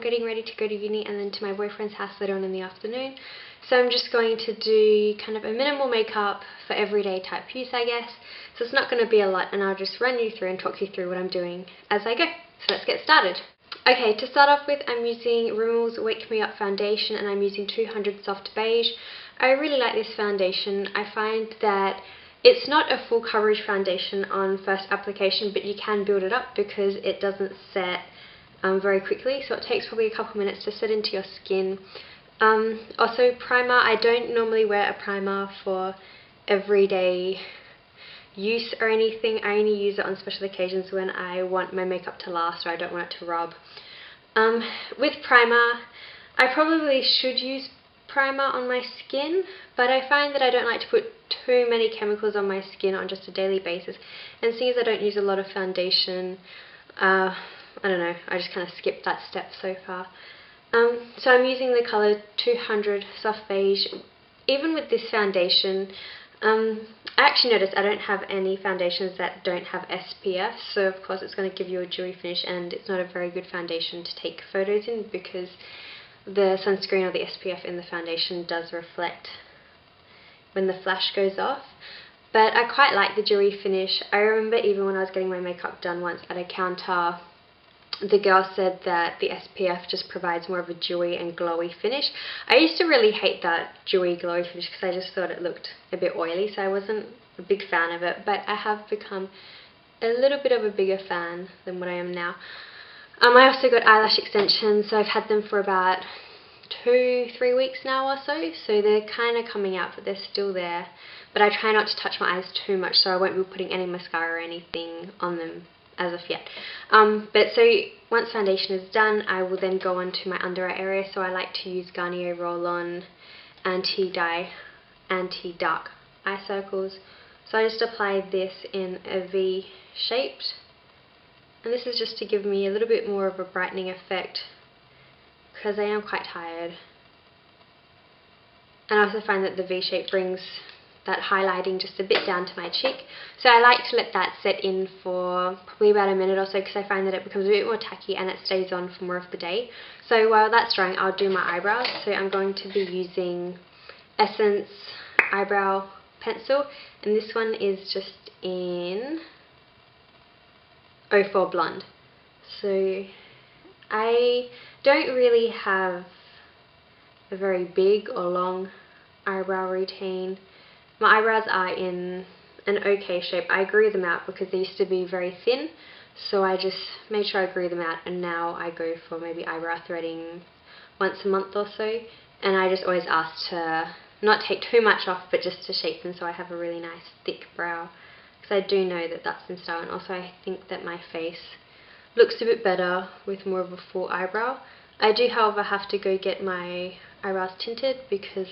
getting ready to go to uni and then to my boyfriend's house later on in the afternoon. So I'm just going to do kind of a minimal makeup for everyday type use, I guess. So it's not going to be a lot, and I'll just run you through and talk you through what I'm doing as I go. So let's get started. Okay, to start off with, I'm using Rimmel's Wake Me Up foundation, and I'm using 200 Soft Beige. I really like this foundation. I find that it's not a full coverage foundation on first application, but you can build it up because it doesn't set very quickly, so it takes probably a couple minutes to set into your skin. Also, primer. I don't normally wear a primer for everyday use or anything. I only use it on special occasions when I want my makeup to last or I don't want it to rub. With primer, I probably should use primer on my skin, but I find that I don't like to put too many chemicals on my skin on just a daily basis, and seeing as I don't use a lot of foundation, I don't know, I just kind of skipped that step so far. So I'm using the colour 200 Soft Beige. Even with this foundation, I actually noticed I don't have any foundations that don't have SPF, so of course it's going to give you a dewy finish, and it's not a very good foundation to take photos in because the sunscreen or the SPF in the foundation does reflect when the flash goes off. But I quite like the dewy finish. I remember even when I was getting my makeup done once at a counter, the girl said that the SPF just provides more of a dewy and glowy finish. I used to really hate that dewy glowy finish because I just thought it looked a bit oily, so I wasn't a big fan of it, but I have become a little bit of a bigger fan than what I am now. I also got eyelash extensions, so I've had them for about 2-3 weeks now or so, so they're kind of coming out, but they're still there. But I try not to touch my eyes too much, so I won't be putting any mascara or anything on them as of yet. But so once foundation is done, I will then go on to my under eye area. So I like to use Garnier Roll-On Anti-Dye, Anti-Dark Eye Circles. So I just apply this in a V shaped, and this is just to give me a little bit more of a brightening effect because I am quite tired. And I also find that the V shape brings that highlighting just a bit down to my cheek. So I like to let that set in for probably about a minute or so because I find that it becomes a bit more tacky and it stays on for more of the day. So while that's drying, I'll do my eyebrows. So I'm going to be using Essence Eyebrow Pencil, and this one is just in 04 Blonde. So I don't really have a very big or long eyebrow routine. My eyebrows are in an okay shape. I grew them out because they used to be very thin, so I just made sure I grew them out, and now I go for maybe eyebrow threading once a month or so, and I just always ask to not take too much off, but just to shape them so I have a really nice thick brow, because I do know that that's in style, and also I think that my face looks a bit better with more of a full eyebrow. I do, however, have to go get my eyebrows tinted because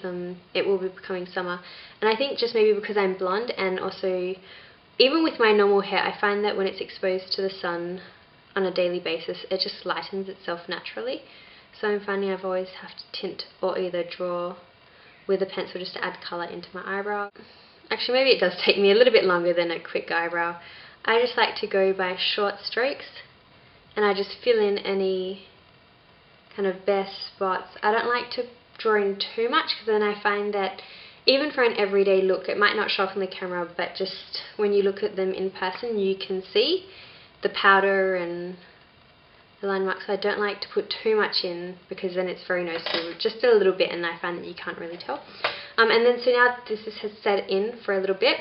it will be becoming summer, and I think just maybe because I'm blonde, and also even with my normal hair, I find that when it's exposed to the sun on a daily basis, it just lightens itself naturally. So I'm finding I've always have to tint or either draw with a pencil just to add colour into my eyebrow. Actually, maybe it does take me a little bit longer than a quick eyebrow. I just like to go by short strokes, and I just fill in any kind of bare spots. I don't like to draw in too much because then I find that even for an everyday look, it might not show up on the camera, but just when you look at them in person, you can see the powder and the line marks. So I don't like to put too much in because then it's very noticeable. Just a little bit, and I find that you can't really tell. And then so now this has set in for a little bit,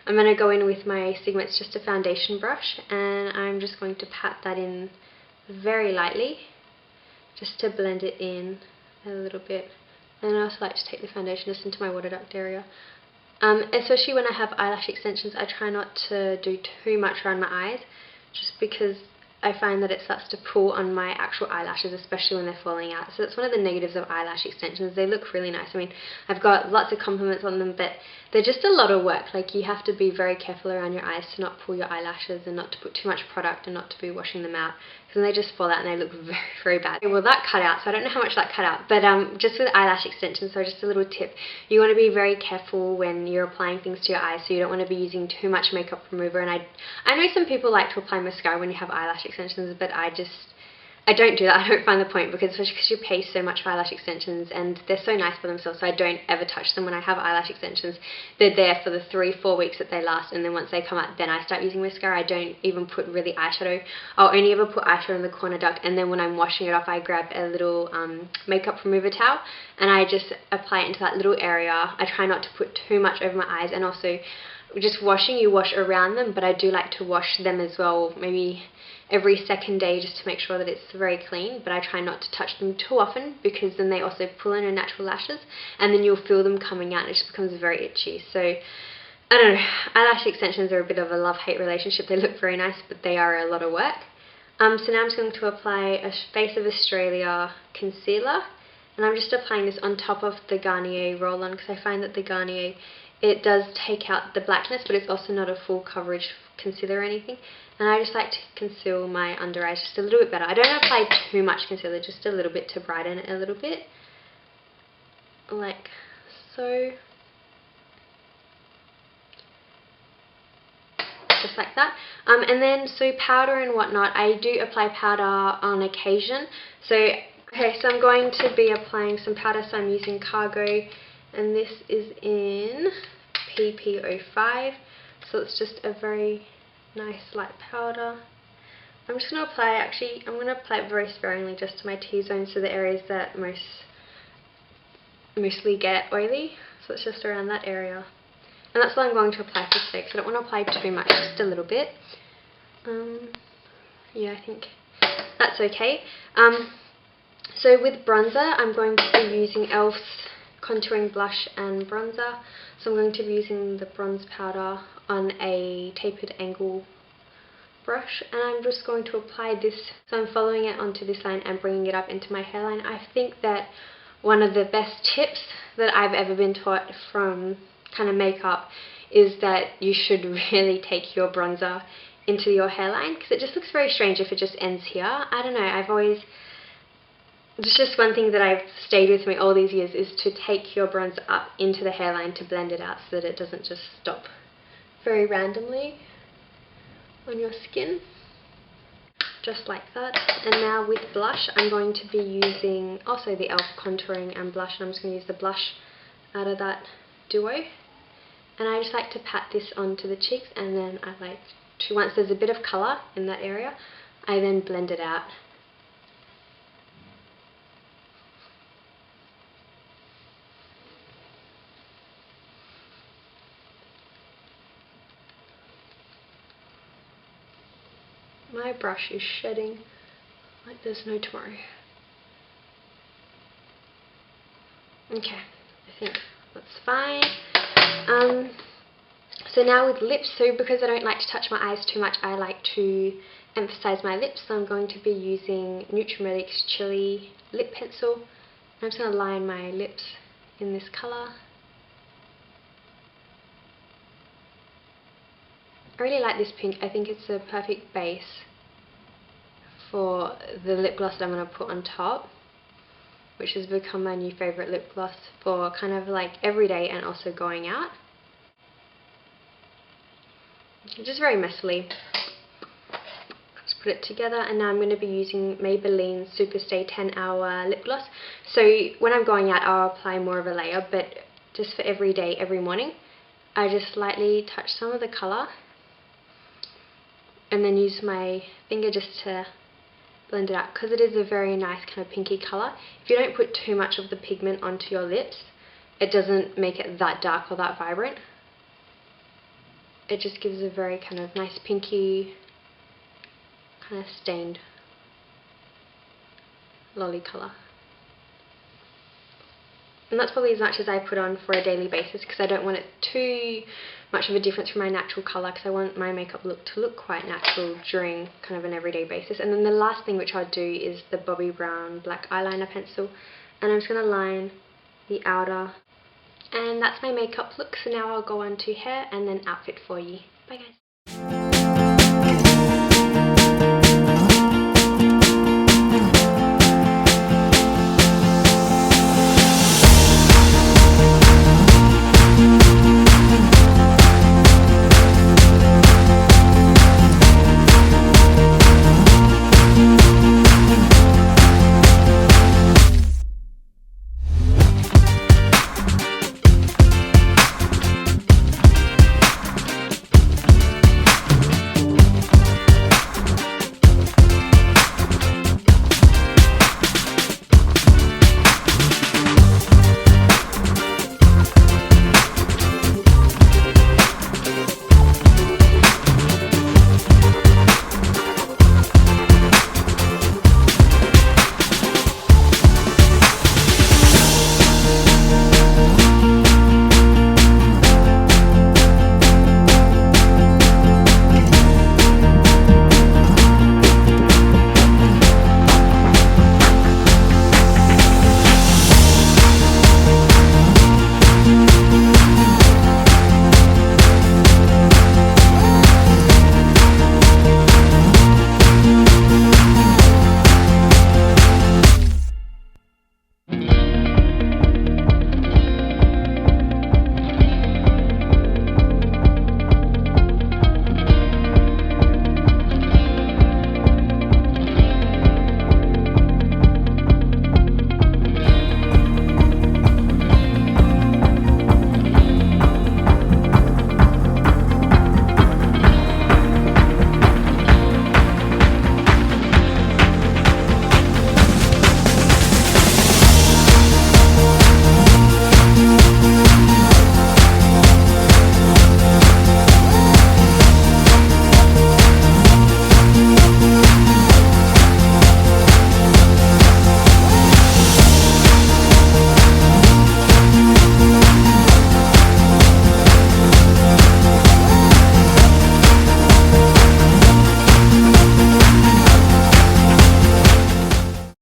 I'm going to go in with my Sigma, it's just a foundation brush, and I'm just going to pat that in very lightly, just to blend it in a little bit. And I also like to take the foundation just into my water duct area. Especially when I have eyelash extensions, I try not to do too much around my eyes, just because I find that it starts to pull on my actual eyelashes, especially when they're falling out. So that's one of the negatives of eyelash extensions. They look really nice. I mean, I've got lots of compliments on them, but they're just a lot of work. Like, you have to be very careful around your eyes to not pull your eyelashes and not to put too much product and not to be washing them out, because then they just fall out and they look very, very bad. Well, that cut out, so I don't know how much that cut out, but just with eyelash extensions, so just a little tip, you want to be very careful when you're applying things to your eyes, so you don't want to be using too much makeup remover. And I know some people like to apply mascara when you have eyelash extensions, but I I don't do that. I don't find the point, because especially because you pay so much for eyelash extensions and they're so nice for themselves, so I don't ever touch them. When I have eyelash extensions, they're there for the 3-4 weeks that they last, and then once they come out, then I start using mascara. I don't even put really eyeshadow. I'll only ever put eyeshadow in the corner duct, and then when I'm washing it off, I grab a little makeup remover towel and I just apply it into that little area. I try not to put too much over my eyes, and also just washing, you wash around them, but I do like to wash them as well, maybe every second day, just to make sure that it's very clean. But I try not to touch them too often, because then they also pull in your natural lashes and then you'll feel them coming out and it just becomes very itchy. So I don't know, eyelash extensions are a bit of a love-hate relationship. They look very nice, but they are a lot of work. So now I'm just going to apply a Face of Australia concealer, and I'm just applying this on top of the Garnier roll-on, because I find that the Garnier, it does take out the blackness, but it's also not a full coverage concealer or anything. And I just like to conceal my under eyes just a little bit better. I don't apply too much concealer, just a little bit to brighten it a little bit. Like so. Just like that. And then, so powder and whatnot, I do apply powder on occasion. So, okay, so I'm going to be applying some powder, so I'm using Cargo, and this is in PP05. So it's just a very nice light powder. I'm just going to apply, actually, I'm going to apply it very sparingly just to my T-zone, so the areas that mostly get oily. So it's just around that area. And that's what I'm going to apply for today, because I don't want to apply too much, just a little bit. Yeah, I think that's okay. So with bronzer, I'm going to be using e.l.f.'s contouring blush and bronzer. So I'm going to be using the bronze powder on a tapered angle brush, and I'm just going to apply this. So I'm following it onto this line and bringing it up into my hairline. I think that one of the best tips that I've ever been taught from kind of makeup is that you should really take your bronzer into your hairline, because it just looks very strange if it just ends here. I don't know, it's just one thing that I've stayed with me all these years, is to take your bronzer up into the hairline to blend it out, so that it doesn't just stop very randomly on your skin. Just like that. And now with blush, I'm going to be using also the e.l.f. contouring and blush, and I'm just going to use the blush out of that duo. And I just like to pat this onto the cheeks, and then I like to, once there's a bit of colour in that area, I then blend it out. My brush is shedding like there's no tomorrow. Okay, I think that's fine. So now with lips, so because I don't like to touch my eyes too much, I like to emphasize my lips. So I'm going to be using Nutrimedics Chili Lip Pencil. I'm just going to line my lips in this colour. I really like this pink. I think it's a perfect base for the lip gloss that I'm going to put on top, which has become my new favourite lip gloss for kind of like everyday and also going out. Just very messily. Just put it together, and now I'm going to be using Maybelline Superstay 10-Hour Lip Gloss. So when I'm going out, I'll apply more of a layer, but just for every day, every morning, I just lightly touch some of the colour and then use my finger just to blend it out, because it is a very nice kind of pinky colour. If you don't put too much of the pigment onto your lips, it doesn't make it that dark or that vibrant. It just gives a very kind of nice pinky, kind of stained lolly colour. And that's probably as much as I put on for a daily basis, because I don't want it too much of a difference from my natural colour, because I want my makeup look to look quite natural during kind of an everyday basis. And then the last thing which I'll do is the Bobbi Brown black eyeliner pencil, and I'm just going to line the outer. And that's my makeup look. So now I'll go on to hair and then outfit for you. Bye guys.